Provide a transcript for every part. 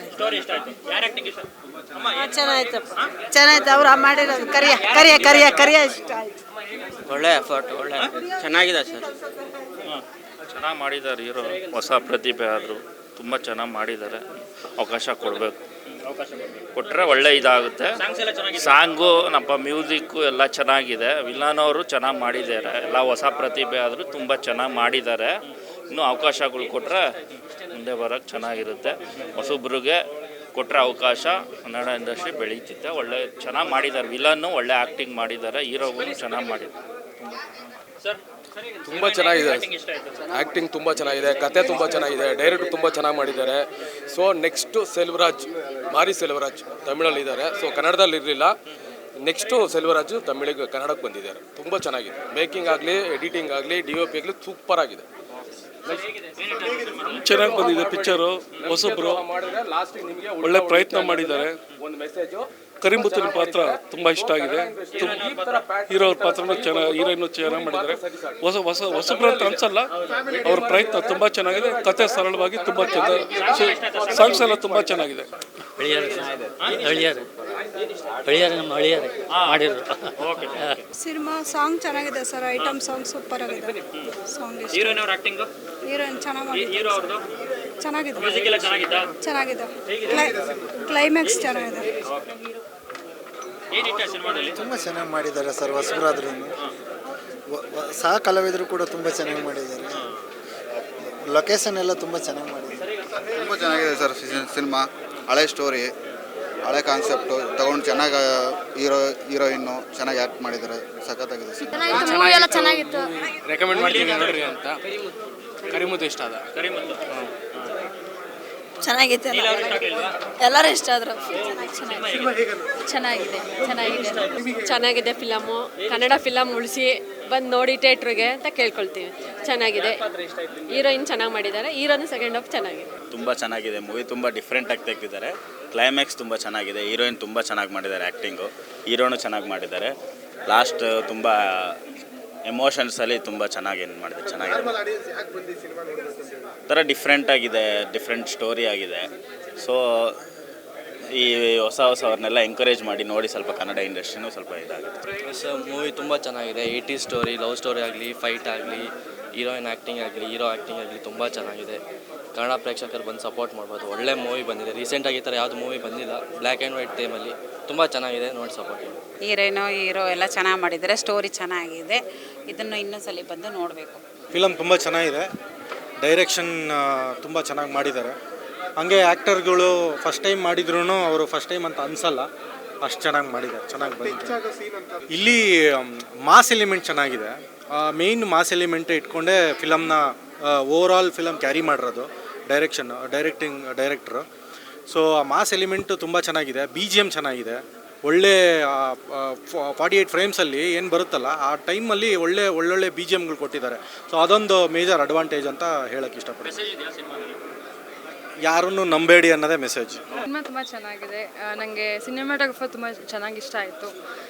ಆಯ್ತು. ಸ್ಟೋರಿ ಇಷ್ಟ ಆಯ್ತು. ಯಾರ ಆಕ್ಟಿಂಗ್ ಇಷ್ಟ? ಅಮ್ಮ ಚೆನ್ನಾಯ್ತು ಚೆನ್ನಾಯ್ತು. ಅವ್ರು ಮಾಡಿರೋದು ಕರಿಯ ಕರಿಯ ಕರಿಯ ಕರಿಯ ಇಷ್ಟ ಆಯ್ತು. ಒಳ್ಳೆ ಎಫರ್ಟ್, ಒಳ್ಳೆ ಚೆನ್ನಾಗಿದೆ ಸರ್. ಚೆನ್ನಾಗಿ ಮಾಡಿದ್ದಾರೆ ಹೀರೋ. ಹೊಸ ಪ್ರತಿಭೆ ಆದರು ತುಂಬ ಚೆನ್ನಾಗಿ ಮಾಡಿದ್ದಾರೆ. ಅವಕಾಶ ಕೊಡಬೇಕು, ಅವಕಾಶ ಕೊಡ್ಬೇಕು. ಕೊಟ್ಟರೆ ಒಳ್ಳೆ ಇದಾಗುತ್ತೆ. ಸಾಂಗ್ಸ್ ಎಲ್ಲ ಚೆನ್ನಾಗಿದೆ. ಸಾಂಗು ನಮ್ಮ ಮ್ಯೂಸಿಕ್ಕು ಎಲ್ಲ ಚೆನ್ನಾಗಿದೆ. ವಿಲನ್ ಅವರು ಚೆನ್ನಾಗಿ ಮಾಡಿದ್ದಾರೆ. ಎಲ್ಲ ಹೊಸ ಪ್ರತಿಭೆ ಆದರೂ ತುಂಬ ಚೆನ್ನಾಗಿ ಮಾಡಿದ್ದಾರೆ. ಇನ್ನೂ ಅವಕಾಶಗಳು ಕೊಟ್ಟರೆ ಮುಂದೆ ಬರೋಕ್ಕೆ ಚೆನ್ನಾಗಿರುತ್ತೆ. ಹೊಸಬ್ರಿಗೆ ಕೊಟ್ಟರೆ ಅವಕಾಶ ಕನ್ನಡ ಇಂಡಸ್ಟ್ರಿ ಬೆಳೀತಿದ್ದೆ. ಒಳ್ಳೆ ಚೆನ್ನಾಗಿ ಮಾಡಿದ್ದಾರೆ. ವಿಲನ್ನು ಒಳ್ಳೆ ಆ್ಯಕ್ಟಿಂಗ್ ಮಾಡಿದ್ದಾರೆ. ಹೀರೋಗಳು ಚೆನ್ನಾಗಿ ಮಾಡಿದ್ದಾರೆ. ಸರ್ ತುಂಬ ಚೆನ್ನಾಗಿದೆ. ಆಕ್ಟಿಂಗ್ ಇಷ್ಟ ಆಯ್ತು. ಆ್ಯಕ್ಟಿಂಗ್ ತುಂಬ ಚೆನ್ನಾಗಿದೆ, ಕತೆ ತುಂಬ ಚೆನ್ನಾಗಿದೆ, ಡೈರೆಕ್ಟ್ ತುಂಬ ಚೆನ್ನಾಗಿ ಮಾಡಿದ್ದಾರೆ. ಸೊ ನೆಕ್ಸ್ಟು ಸೆಲ್ವರಾಜ್, ಮಾರಿ ಸೆಲ್ವರಾಜ್ ತಮಿಳಲ್ಲಿದ್ದಾರೆ. ಸೊ ಕನ್ನಡದಲ್ಲಿ ಇರಲಿಲ್ಲ. ನೆಕ್ಸ್ಟು ಸೆಲ್ವರಾಜು ತಮಿಳಿಗೆ ಕನ್ನಡಕ್ಕೆ ಬಂದಿದ್ದಾರೆ. ತುಂಬ ಚೆನ್ನಾಗಿದೆ. ಮೇಕಿಂಗ್ ಆಗಲಿ, ಎಡಿಟಿಂಗ್ ಆಗಲಿ, DOP ಆಗಲಿ ಸೂಪರ್ ಆಗಿದೆ. ಚೆನ್ನಾಗಿ ಬಂದಿದೆ ಪಿಕ್ಚರು. ಹೊಸಬ್ರು ಒಳ್ಳೆ ಪ್ರಯತ್ನ ಮಾಡಿದ್ದಾರೆ. ಒಂದು ಮೆಸೇಜು. ಕರಿಮುತ್ತಿನ ಪಾತ್ರ ತುಂಬ ಇಷ್ಟ ಆಗಿದೆ. ಹೀರೋ ಅವ್ರ ಪಾತ್ರನೂ ಚೆನ್ನಾಗಿ, ಹೀರೋಯಿನ್ ಚೆನ್ನಾಗಿ ಮಾಡಿದ್ದಾರೆ. ಹೊಸಬ್ರು ಅಂತ ಅನ್ಸಲ್ಲ, ಅವ್ರ ಪ್ರಯತ್ನ ತುಂಬ ಚೆನ್ನಾಗಿದೆ. ಕತೆ ಸರಳವಾಗಿ ತುಂಬ ಚೆನ್ನಾಗಿ, ಸಾಂಗ್ಸ್ ಎಲ್ಲ ತುಂಬ ಚೆನ್ನಾಗಿದೆ. ನಮ್ಮ ಹಳಿಯಾರೆ ಮಾಡಿದ್ರು. ಸಿನಿಮಾ ಸಾಂಗ್ ಚೆನ್ನಾಗಿದೆ ಸರ್. ಐಟಮ್ ಸಾಂಗ್ ಸೂಪರ್ ಆಗಿದೆ. ಸಾಂಗ್ ಇಷ್ಟ. ಹೀರೋಯಿನ್ ಅವ್ರ ಆಕ್ಟಿಂಗ್, ಹೀರೋಯಿನ್ ಚೆನ್ನಾಗಿ ಮಾಡಿದ್ದಾರೆ. ಹೀರೋ ಅವ್ರದ್ದು ಚೆನ್ನಾಗಿದೆ. ಮ್ಯೂಸಿಕ್ ಎಲ್ಲ ಚೆನ್ನಾಗಿದ್ದ. ಚೆನ್ನಾಗಿದೆ. ಕ್ಲೈಮ್ಯಾಕ್ಸ್ ಚೆನ್ನಾಗಿದೆ. ಏನಿಷ್ಟ ಸಿನಿಮಾದಲ್ಲಿ? ತುಂಬ ಚೆನ್ನಾಗಿ ಮಾಡಿದ್ದಾರೆ ಸರ್. ಹೊಸಬರಾದ್ರೂ ಸಹ ಕಲಾವಿದರು ಕೂಡ ತುಂಬ ಚೆನ್ನಾಗಿ ಮಾಡಿದ್ದಾರೆ. ಲೊಕೇಶನ್ ಎಲ್ಲ ತುಂಬ ಚೆನ್ನಾಗಿ ಮಾಡಿದ್ದಾರೆ. ತುಂಬ ಚೆನ್ನಾಗಿದೆ ಸರ್ ಸಿನಿಮಾ. ಹಳೆ ಸ್ಟೋರಿ, ಹಳೆ ಕಾನ್ಸೆಪ್ಟು ತಗೊಂಡು ಚೆನ್ನಾಗಿ ಹೀರೋಯಿನ್ನು ಚೆನ್ನಾಗಿ ಆ್ಯಕ್ಟ್ ಮಾಡಿದ್ದಾರೆ. ಸಖತ್ತಾಗಿದೆ ಸರ್. ಮೂವಿ ಎಲ್ಲ ಚೆನ್ನಾಗಿತ್ತು. ರೆಕಮೆಂಡ್ ಮಾಡ್ತೀನಿ ನೋಡ್ರಿ ಅಂತ. ಕರಿಮುತ್ತು ಇಷ್ಟ ಆದ. ಕರಿಮತ್ತು ಚೆನ್ನಾಗಿತ್ತು. ಎಲ್ಲರೂ ಇಷ್ಟ ಆದ್ರು. ಚೆನ್ನಾಗಿದೆ ಚೆನ್ನಾಗಿದೆ ಫಿಲಮು. ಕನ್ನಡ ಫಿಲಮ್ ಉಳಿಸಿ ಬಂದು ನೋಡಿ ಥಿಯೇಟ್ರಿಗೆ ಅಂತ ಕೇಳ್ಕೊಳ್ತೀವಿ. ಚೆನ್ನಾಗಿದೆ. ಹೀರೋಯಿನ್ ಚೆನ್ನಾಗಿ ಮಾಡಿದ್ದಾರೆ. ಹೀರೋನು ಸೆಕೆಂಡ್ ಹಾಫ್ ಚೆನ್ನಾಗಿದೆ. ತುಂಬ ಚೆನ್ನಾಗಿದೆ ಮೂವಿ. ತುಂಬ ಡಿಫ್ರೆಂಟಾಗಿ ತೆಗೆದಿದ್ದಾರೆ. ಕ್ಲೈಮ್ಯಾಕ್ಸ್ ತುಂಬ ಚೆನ್ನಾಗಿದೆ. ಹೀರೋಯಿನ್ ತುಂಬ ಚೆನ್ನಾಗಿ ಮಾಡಿದ್ದಾರೆ. ಆ್ಯಕ್ಟಿಂಗು ಹೀರೋನು ಚೆನ್ನಾಗಿ ಮಾಡಿದ್ದಾರೆ. ಲಾಸ್ಟ್ ತುಂಬ ಎಮೋಷನ್ಸಲ್ಲಿ ತುಂಬ ಚೆನ್ನಾಗಿ ಏನು ಮಾಡಿದೆ. ಚೆನ್ನಾಗಿದೆ. ಥರ ಡಿಫ್ರೆಂಟಾಗಿದೆ, ಡಿಫ್ರೆಂಟ್ ಸ್ಟೋರಿ ಆಗಿದೆ. ಸೊ ಈ ಹೊಸವ್ರನ್ನೆಲ್ಲ ಎಂಕರೇಜ್ ಮಾಡಿ ನೋಡಿ. ಸ್ವಲ್ಪ ಕನ್ನಡ ಇಂಡಸ್ಟ್ರಿನೂ ಸ್ವಲ್ಪ ಇದಾಗುತ್ತೆ. ಸರ್ ಮೂವಿ ತುಂಬ ಚೆನ್ನಾಗಿದೆ. 80s ಸ್ಟೋರಿ, ಲವ್ ಸ್ಟೋರಿ ಆಗಲಿ, ಫೈಟ್ ಆಗಲಿ, ಹೀರೋಯಿನ್ ಆ್ಯಕ್ಟಿಂಗ್ ಆಗಲಿ, ಹೀರೋ ಆ್ಯಕ್ಟಿಂಗ್ ಆಗಲಿ ತುಂಬ ಚೆನ್ನಾಗಿದೆ. ಕನ್ನಡ ಪ್ರೇಕ್ಷಕರು ಬಂದು ಸಪೋರ್ಟ್ ಮಾಡ್ಬೋದು. ಒಳ್ಳೆ ಮೂವಿ ಬಂದಿದೆ. ರೀಸೆಂಟಾಗಿ ಈ ಥರ ಯಾವುದು ಮೂವಿ ಬಂದಿಲ್ಲ. ಬ್ಲ್ಯಾಕ್ ಆ್ಯಂಡ್ ವೈಟ್ ಟೈಮಲ್ಲಿ ತುಂಬ ಚೆನ್ನಾಗಿದೆ. ನೋಡಿ ಸಪೋರ್ಟ್ ಮಾಡಿ. ಹೀರೋಯಿನು ಹೀರೋ ಎಲ್ಲ ಚೆನ್ನಾಗಿ ಮಾಡಿದ್ದಾರೆ. ಸ್ಟೋರಿ ಚೆನ್ನಾಗಿದೆ. ಇದನ್ನು ಇನ್ನೊಂದ್ಸಲಿ ಬಂದು ನೋಡಬೇಕು. ಫಿಲಮ್ ತುಂಬ ಚೆನ್ನಾಗಿದೆ. ಡೈರೆಕ್ಷನ್ ತುಂಬ ಚೆನ್ನಾಗಿ ಮಾಡಿದ್ದಾರೆ. ಹಾಗೆ ಆ್ಯಕ್ಟರ್ಗಳು ಫಸ್ಟ್ ಟೈಮ್ ಮಾಡಿದ್ರು ಅವರು ಫಸ್ಟ್ ಟೈಮ್ ಅಂತ ಅನಿಸಲ್ಲ, ಅಷ್ಟು ಚೆನ್ನಾಗಿ ಮಾಡಿದ್ದಾರೆ. ಚೆನ್ನಾಗಿ ಬಂದಿದೆ. ಇಲ್ಲಿ ಮಾಸ್ ಎಲಿಮೆಂಟ್ ಚೆನ್ನಾಗಿದೆ. ಮೇಯ್ನ್ ಮಾಸ್ ಎಲಿಮೆಂಟ್ ಇಟ್ಕೊಂಡೇ ಫಿಲಮ್ನ ಓವರಾಲ್ ಫಿಲಮ್ ಕ್ಯಾರಿ ಮಾಡಿರೋದು ಡೈರೆಕ್ಟ್ರು. ಸೊ ಆ ಮಾಸ್ ಎಲಿಮೆಂಟು ತುಂಬ ಚೆನ್ನಾಗಿದೆ. BGM ಚೆನ್ನಾಗಿದೆ. ಒಳ್ಳೆ 48 ಫ್ರೇಮ್ಸಲ್ಲಿ ಏನು ಬರುತ್ತಲ್ಲ ಆ ಟೈಮಲ್ಲಿ ಒಳ್ಳೊಳ್ಳೆ BGMಗಳು ಕೊಟ್ಟಿದ್ದಾರೆ. ಸೊ ಅದೊಂದು ಮೇಜರ್ ಅಡ್ವಾಂಟೇಜ್ ಅಂತ ಹೇಳೋಕ್ಕೆ ಇಷ್ಟಪಡ್ತೀನಿ. ಯಾರನ್ನು ನಂಬೇಡಿ ಅನ್ನೋದೇ ಮೆಸೇಜ್. ಸಿನಿಮಾ ತುಂಬ ಚೆನ್ನಾಗಿದೆ. ನನಗೆ ಸಿನಿಮಾಟೋಗ್ರಫರ್ ತುಂಬ ಚೆನ್ನಾಗಿ ಇಷ್ಟ ಆಯಿತು.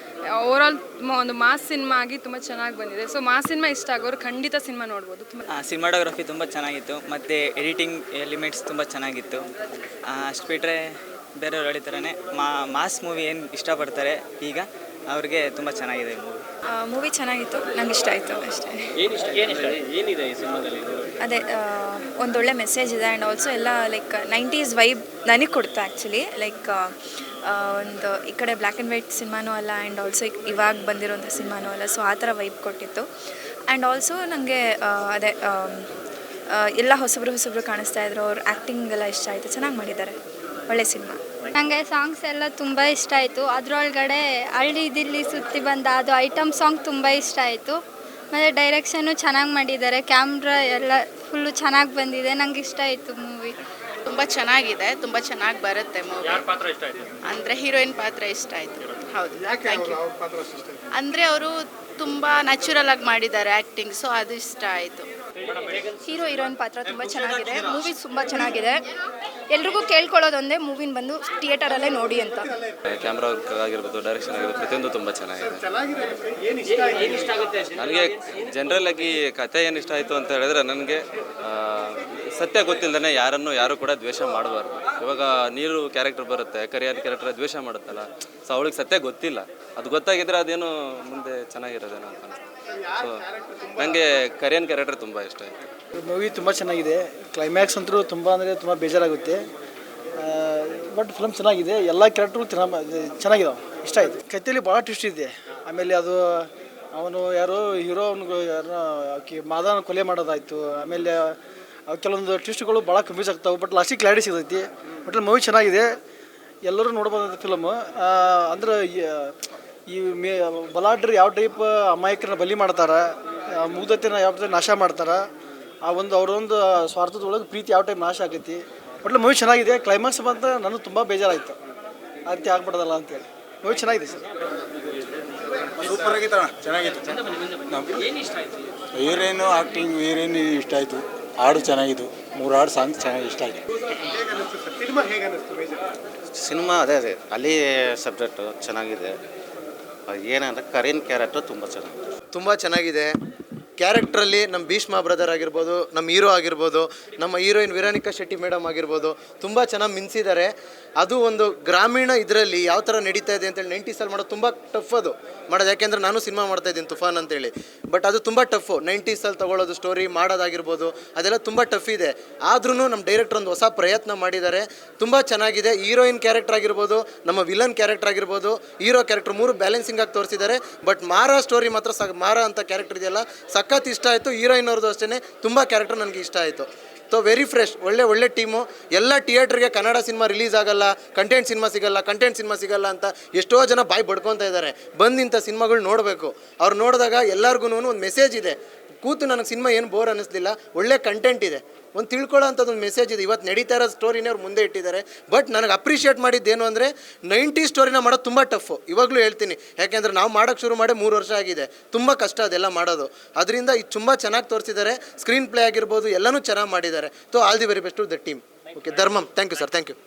ಓವರಾಲ್ ಒಂದು ಮಾಸ್ ಸಿನಿಮಾ ಆಗಿ ತುಂಬ ಚೆನ್ನಾಗಿ ಬಂದಿದೆ. ಸೊ ಮಾಸ್ ಸಿನಿಮಾ ಇಷ್ಟ ಆಗೋರು ಖಂಡಿತ ಸಿನಿಮಾ ನೋಡ್ಬೋದು. ಸಿನಿಮಾಟೋಗ್ರಫಿ ತುಂಬ ಚೆನ್ನಾಗಿತ್ತು. ಮತ್ತು ಎಡಿಟಿಂಗ್ ಎಲಿಮೆಂಟ್ಸ್ ತುಂಬ ಚೆನ್ನಾಗಿತ್ತು. ಅಷ್ಟು ಬಿಟ್ಟರೆ ಬೇರೆಯವ್ರು ಹೇಳಿದ್ರೇ ಮಾಸ್ ಮೂವಿ ಏನು ಇಷ್ಟಪಡ್ತಾರೆ ಈಗ ಅವ್ರಿಗೆ ತುಂಬ ಚೆನ್ನಾಗಿದೆ ಮೂವಿ ಚೆನ್ನಾಗಿತ್ತು. ನಂಗೆ ಇಷ್ಟ ಆಯಿತು ಅಷ್ಟೇ. ಏನಿದೆ ಈ ಸಿನಿಮಾದಲ್ಲಿ? ಅದೇ ಒಂದೊಳ್ಳೆ ಮೆಸೇಜ್ ಇದೆ. ಆ್ಯಂಡ್ ಆಲ್ಸೋ ಎಲ್ಲ ಲೈಕ್ 90s ವೈಬ್ ನನಗೆ ಕೊಡ್ತು ಆ್ಯಕ್ಚುಲಿ. ಲೈಕ್ ಒಂದು ಈ ಕಡೆ ಬ್ಲ್ಯಾಕ್ ಆ್ಯಂಡ್ ವೈಟ್ ಸಿನಿಮಾನೂ ಅಲ್ಲ, ಆ್ಯಂಡ್ ಆಲ್ಸೋ ಇವಾಗ ಬಂದಿರೋಂಥ ಸಿನಿಮಾನೂ ಅಲ್ಲ. ಸೊ ಆ ಥರ ವೈಬ್ ಕೊಟ್ಟಿತ್ತು. ಆ್ಯಂಡ್ ಆಲ್ಸೋ ನನಗೆ ಅದೇ ಎಲ್ಲ ಹೊಸಬ್ರು ಕಾಣಿಸ್ತಾ ಇದ್ರು. ಅವ್ರ ಆ್ಯಕ್ಟಿಂಗ್ ಎಲ್ಲ ಇಷ್ಟ ಆಯಿತು. ಚೆನ್ನಾಗಿ ಮಾಡಿದ್ದಾರೆ. ಒಳ್ಳೆ ಸಿನಿಮಾ. ನನಗೆ ಸಾಂಗ್ಸ್ ಎಲ್ಲ ತುಂಬ ಇಷ್ಟ ಆಯಿತು. ಅದರೊಳಗಡೆ ಹಳ್ಳಿ ದಿಲ್ಲಿ ಸುತ್ತಿ ಬಂದ ಅದು ಐಟಮ್ ಸಾಂಗ್ ತುಂಬ ಇಷ್ಟ ಆಯಿತು. ಮತ್ತು ಡೈರೆಕ್ಷನ್ನು ಚೆನ್ನಾಗಿ ಮಾಡಿದ್ದಾರೆ. ಕ್ಯಾಮ್ರಾ ಎಲ್ಲ ಫುಲ್ಲು ಚೆನ್ನಾಗಿ ಬಂದಿದೆ. ನಂಗೆ ಇಷ್ಟ ಆಯಿತು ಮೂವಿ. ತುಂಬ ಚೆನ್ನಾಗಿದೆ. ತುಂಬ ಚೆನ್ನಾಗಿ ಬರುತ್ತೆ ಮೂವಿ. ಯಾರ ಪಾತ್ರ ಇಷ್ಟ ಆಯ್ತು? ಅಂದರೆ ಹೀರೋಯಿನ್ ಪಾತ್ರ ಇಷ್ಟ ಆಯಿತು. ಹೌದು, ಥ್ಯಾಂಕ್ ಯು. ಅಂದರೆ ಅವರು ತುಂಬ ನ್ಯಾಚುರಲ್ ಆಗಿ ಮಾಡಿದ್ದಾರೆ ಆ್ಯಕ್ಟಿಂಗ್. ಸೊ ಅದು ಇಷ್ಟ ಆಯಿತು. ಹೀರೋಯಿನ್ ಪಾತ್ರ ತುಂಬ ಚೆನ್ನಾಗಿದೆ. ಮೂವಿ ತುಂಬ ಚೆನ್ನಾಗಿದೆ. ಎಲ್ರಿಗೂ ಕೇಳ್ಕೊಳ್ಳೋದೊಂದೇ ಮೂವಿನ ಬಂದು ಥಿಯೇಟರಲ್ಲೇ ನೋಡಿ ಅಂತ. ಕ್ಯಾಮ್ರಾ ವರ್ಕ್ ಆಗಿರ್ಬೋದು, ಡೈರೆಕ್ಷನ್ ಆಗಿರ್ಬೋದು, ಪ್ರತಿಯೊಂದು ತುಂಬ ಚೆನ್ನಾಗಿದೆ. ನನಗೆ ಜನರಲ್ ಆಗಿ ಕತೆ ಏನು ಇಷ್ಟ ಆಯಿತು ಅಂತ ಹೇಳಿದ್ರೆ ನನಗೆ ಸತ್ಯ ಗೊತ್ತಿಲ್ಲದೇ ಯಾರು ಕೂಡ ದ್ವೇಷ ಮಾಡಬಾರ್ದು. ಇವಾಗ ನೀರು ಕ್ಯಾರೆಕ್ಟರ್ ಬರುತ್ತೆ, ಕರಿಯನ್ ಕ್ಯಾರೆಕ್ಟರ್ ದ್ವೇಷ ಮಾಡುತ್ತಲ್ಲ, ಸೊ ಅವಳಿಗೆ ಸತ್ಯ ಗೊತ್ತಿಲ್ಲ. ಅದು ಗೊತ್ತಾಗಿದ್ರೆ ಅದೇನು ಮುಂದೆ ಚೆನ್ನಾಗಿರೋದೇನೋ ಅಂತ ಅನಿಸ್ತು. ಸೊ ನನಗೆ ಕರಿಯನ್ ಕ್ಯಾರೆಕ್ಟರ್ ತುಂಬ ಇಷ್ಟ ಆಯಿತು. ಮೂವಿ ತುಂಬ ಚೆನ್ನಾಗಿದೆ. ಕ್ಲೈಮ್ಯಾಕ್ಸ್ ಅಂತೂ ತುಂಬ ಅಂದರೆ ತುಂಬ ಬೇಜಾರಾಗುತ್ತೆ. ಬಟ್ ಫಿಲಮ್ ಚೆನ್ನಾಗಿದೆ, ಎಲ್ಲ ಕ್ಯಾರೆಕ್ಟ್ರು ಚೆನ್ನಾಗಿದಾವೆ, ಇಷ್ಟ ಆಯಿತು. ಕಥೆಯಲ್ಲಿ ಭಾಳ ಟ್ವಿಸ್ಟ್ ಇದೆ. ಆಮೇಲೆ ಅದು ಅವನು ಯಾರೋ ಹೀರೋ ಅವನಿಗೆ ಯಾರೋ ಆಕೆ ಮಾದನ ಕೊಲೆ ಮಾಡೋದಾಯಿತು. ಆಮೇಲೆ ಕೆಲವೊಂದು ಟ್ವಿಸ್ಟ್ಗಳು ಭಾಳ ಕನ್ಫ್ಯೂಸ್ ಆಗ್ತಾವೆ. ಬಟ್ ಲಾಸ್ಟಿಗೆ ಕ್ಲಾರಿಟಿ ಸಿಗ್ತೈತಿ. ಬಟ್ ಮೂವಿ ಚೆನ್ನಾಗಿದೆ, ಎಲ್ಲರೂ ನೋಡ್ಬೋದಂಥ ಫಿಲಮು. ಅಂದ್ರೆ ಈ ಬಲಾಢ್ಯರು ಯಾವ ಟೈಪ್ ಅಮಾಯಕರನ್ನ ಬಲಿ ಮಾಡ್ತಾರೆ, ಮುಗ್ಧತೆನ ಯಾವ ಟೈಪ್ ನಾಶ ಮಾಡ್ತಾರೆ, ಅವರೊಂದು ಸ್ವಾರ್ಥದೊಳಗೆ ಪ್ರೀತಿ ಯಾವ ಟೈಪ್ ನಾಶ ಆಗೈತಿ. ಒಟ್ಲೆ ಮೂವಿ ಚೆನ್ನಾಗಿದೆ. ಕ್ಲೈಮ್ಯಾಕ್ಸ್ ಬಂತ ನನಗೆ ತುಂಬ ಬೇಜಾರಾಯಿತು, ಆ ರೀತಿ ಆಗ್ಬಿಡೋದಲ್ಲ ಅಂತೇಳಿ. ಮೂವಿ ಚೆನ್ನಾಗಿದೆ ಸರ್, ಸೂಪರ್ ಆಗಿತ್ತು, ಚೆನ್ನಾಗಿತ್ತು. ಹೀರೋಯಿನು ಆ್ಯಕ್ಟಿಂಗ್ ಇಷ್ಟ ಆಯಿತು. ಹಾಡು ಚೆನ್ನಾಗಿತ್ತು, 3 ಹಾಡು ಸಾಂಗ್ ಚೆನ್ನಾಗಿ ಇಷ್ಟ ಆಯಿತು. ಸಿನಿಮಾ ಅದೇ ಅಲ್ಲಿ ಸಬ್ಜೆಕ್ಟು ಚೆನ್ನಾಗಿದೆ. ಏನಂದರೆ ಕರಿಯನ್ ಕ್ಯಾರೆಕ್ಟರ್ ತುಂಬ ಚೆನ್ನಾಗಿದೆ. ಕ್ಯಾರೆಕ್ಟ್ರಲ್ಲಿ ನಮ್ಮ ಭೀಷ್ಮ ಬ್ರದರ್ ಆಗಿರ್ಬೋದು, ನಮ್ಮ ಹೀರೋ ಆಗಿರ್ಬೋದು, ನಮ್ಮ ಹೀರೋಯಿನ್ ವಿರಾನಿಕಾ ಶೆಟ್ಟಿ ಮೇಡಮ್ ಆಗಿರ್ಬೋದು, ತುಂಬ ಚೆನ್ನಾಗಿ ಮಿಂಚಿದ್ದಾರೆ. ಅದು ಒಂದು ಗ್ರಾಮೀಣ ಇದರಲ್ಲಿ ಯಾವ ಥರ ನಡೀತಾ ಇದೆ ಅಂತೇಳಿ 90s ಮಾಡೋದು ತುಂಬ ಟಫ್ ಅದು ಮಾಡೋದು. ಯಾಕೆಂದರೆ ನಾನು ಸಿನಿಮಾ ಮಾಡ್ತಾಯಿದ್ದೀನಿ ತುಫಾನ್ ಅಂತೇಳಿ. ಬಟ್ ಅದು ತುಂಬ ಟಫು 90s ತೊಗೊಳ್ಳೋದು, ಸ್ಟೋರಿ ಮಾಡೋದಾಗಿರ್ಬೋದು, ಅದೆಲ್ಲ ತುಂಬ ಟಫ್ ಇದೆ. ಆದ್ರೂ ನಮ್ಮ ಡೈರೆಕ್ಟರ್ ಒಂದು ಹೊಸ ಪ್ರಯತ್ನ ಮಾಡಿದ್ದಾರೆ, ತುಂಬ ಚೆನ್ನಾಗಿದೆ. ಹೀರೋಯಿನ್ ಕ್ಯಾರೆಕ್ಟರ್ ಆಗಿರ್ಬೋದು, ನಮ್ಮ ವಿಲನ್ ಕ್ಯಾರೆಕ್ಟರ್ ಆಗಿರ್ಬೋದು, ಹೀರೋ ಕ್ಯಾರೆಕ್ಟರ್ 3 ಬ್ಯಾಲೆನ್ಸಿಂಗ್ ಆಗಿ ತೋರಿಸಿದ್ದಾರೆ. ಬಟ್ ಮಾರಾ ಸ್ಟೋರಿ ಮಾತ್ರ ಮಾರಾ ಅಂತ ಕ್ಯಾರೆಕ್ಟರ್ ಇದೆಯಲ್ಲ ಸಖತ್ ಇಷ್ಟ ಆಯಿತು. ಹೀರೋಯಿನ್ ಅವ್ರದ್ದು ಅಷ್ಟೇ ತುಂಬ ಕ್ಯಾರೆಕ್ಟರ್ ನನಗೆ ಇಷ್ಟ ಆಯಿತು. ಸೊ ವೆರಿ ಫ್ರೆಶ್, ಒಳ್ಳೆ ಟೀಮು. ಎಲ್ಲ ಥಿಯೇಟ್ರಿಗೆ ಕನ್ನಡ ಸಿನಿಮಾ ರಿಲೀಸ್ ಆಗಲ್ಲ, ಕಂಟೆಂಟ್ ಸಿನಿಮಾ ಸಿಗಲ್ಲ ಅಂತ ಎಷ್ಟೋ ಜನ ಬಾಯಿ ಬಡ್ಕೊತಾ ಇದ್ದಾರೆ. ಬಂದು ಇಂಥ ಸಿನಿಮಾಗಳು ನೋಡಬೇಕು. ಅವ್ರು ನೋಡಿದಾಗ ಎಲ್ಲರಿಗೂ ಒಂದು ಮೆಸೇಜ್ ಇದೆ. ಕೂತು ನನಗೆ ಸಿನಿಮಾ ಏನು ಬೋರ್ ಅನ್ನಿಸ್ಲಿಲ್ಲ, ಒಳ್ಳೆ ಕಂಟೆಂಟ್ ಇದೆ, ಒಂದು ತಿಳ್ಕೊಳ್ಳೋ ಅಂಥದ್ದೊಂದು ಮೆಸೇಜ್ ಇದೆ. ಇವತ್ತು ನಡೀತಾ ಇರೋ ಸ್ಟೋರಿನೇ ಅವ್ರು ಮುಂದೆ ಇಟ್ಟಿದ್ದಾರೆ. ಬಟ್ ನನಗೆ ಅಪ್ರಿಷಿಯೇಟ್ ಮಾಡಿದ್ದೇನು ಅಂದರೆ 90s ಸ್ಟೋರಿನ ಮಾಡೋದು ತುಂಬ ಟಫು. ಇವಾಗಲೂ ಹೇಳ್ತೀನಿ, ಯಾಕೆಂದರೆ ನಾವು ಮಾಡೋಕ್ಕೆ ಶುರು ಮಾಡಿ 3 ವರ್ಷ ಆಗಿದೆ. ತುಂಬ ಕಷ್ಟ ಅದೆಲ್ಲ ಮಾಡೋದು. ಅದರಿಂದ ಇದು ತುಂಬ ಚೆನ್ನಾಗಿ ತೋರಿಸಿದ್ದಾರೆ. ಸ್ಕ್ರೀನ್ ಪ್ಲೇ ಆಗಿರ್ಬೋದು ಎಲ್ಲನೂ ಚೆನ್ನಾಗಿ ಮಾಡಿದ್ದಾರೆ. So all the very best to the team. Okay Dharmam, thank you sir, thank you.